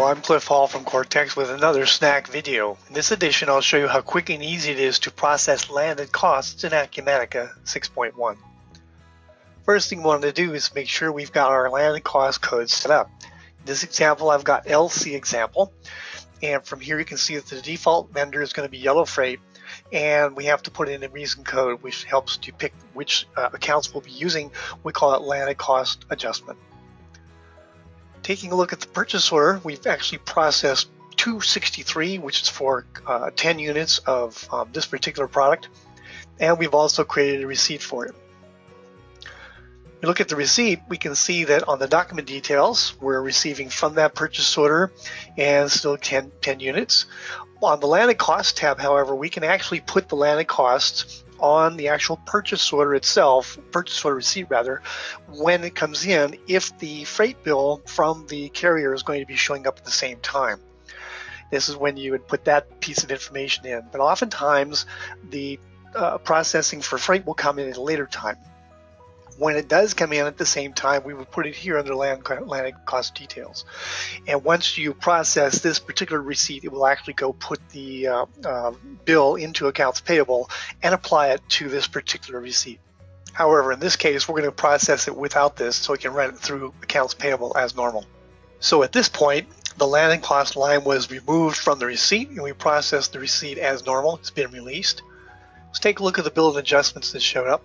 I'm Cliff Hall from Cortekx with another snack video. In this edition, I'll show you how quick and easy it is to process landed costs in Acumatica 6.1. First thing we want to do is make sure we've got our landed cost code set up. In this example, I've got LC example, and from here you can see that the default vendor is going to be Yellow Freight, and we have to put in a reason code which helps to pick which accounts we'll be using. We call it landed cost adjustment. Taking a look at the purchase order, we've actually processed 263, which is for 10 units of this particular product, and we've also created a receipt for it. If you look at the receipt, we can see that on the document details, we're receiving from that purchase order and still 10 units. On the landed cost tab, however, we can actually put the landed costs on the actual purchase order itself, purchase order receipt rather, when it comes in, if the freight bill from the carrier is going to be showing up at the same time. This is when you would put that piece of information in. But oftentimes the processing for freight will come in at a later time. When it does come in at the same time, we would put it here under landed cost details. And once you process this particular receipt, it will actually go put the bill into accounts payable and apply it to this particular receipt. However, in this case, we're going to process it without this so we can run it through accounts payable as normal. So at this point, the landed cost line was removed from the receipt and we processed the receipt as normal. It's been released. Let's take a look at the bill of adjustments that showed up.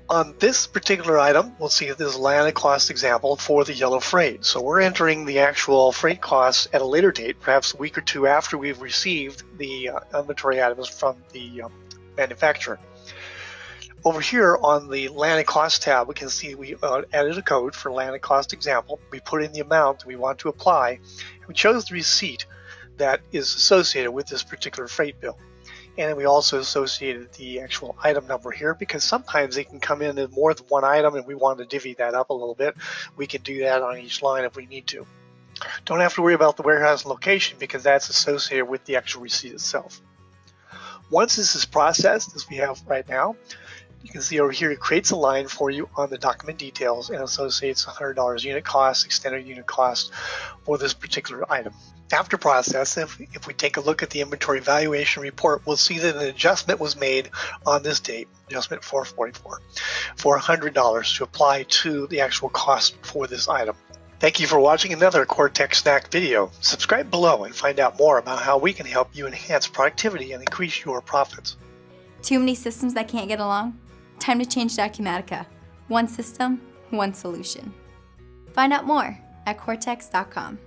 On this particular item, we'll see this landed cost example for the Yellow Freight. So we're entering the actual freight costs at a later date, perhaps a week or two after we've received the inventory items from the manufacturer. Over here on the landed cost tab, we can see we added a code for landed cost example. We put in the amount we want to apply. We chose the receipt that is associated with this particular freight bill. And we also associated the actual item number here because sometimes they can come in as more than one item and we want to divvy that up a little bit. We can do that on each line if we need to. Don't have to worry about the warehouse location because that's associated with the actual receipt itself. Once this is processed, as we have right now, you can see over here it creates a line for you on the document details and associates $100 unit cost, extended unit cost for this particular item. After process, if we take a look at the inventory valuation report, we'll see that an adjustment was made on this date, adjustment 444, for $100 to apply to the actual cost for this item. Thank you for watching another Cortekx Snack video. Subscribe below and find out more about how we can help you enhance productivity and increase your profits. Too many systems that can't get along? Time to change to Acumatica. One system, one solution. Find out more at Cortekx.com.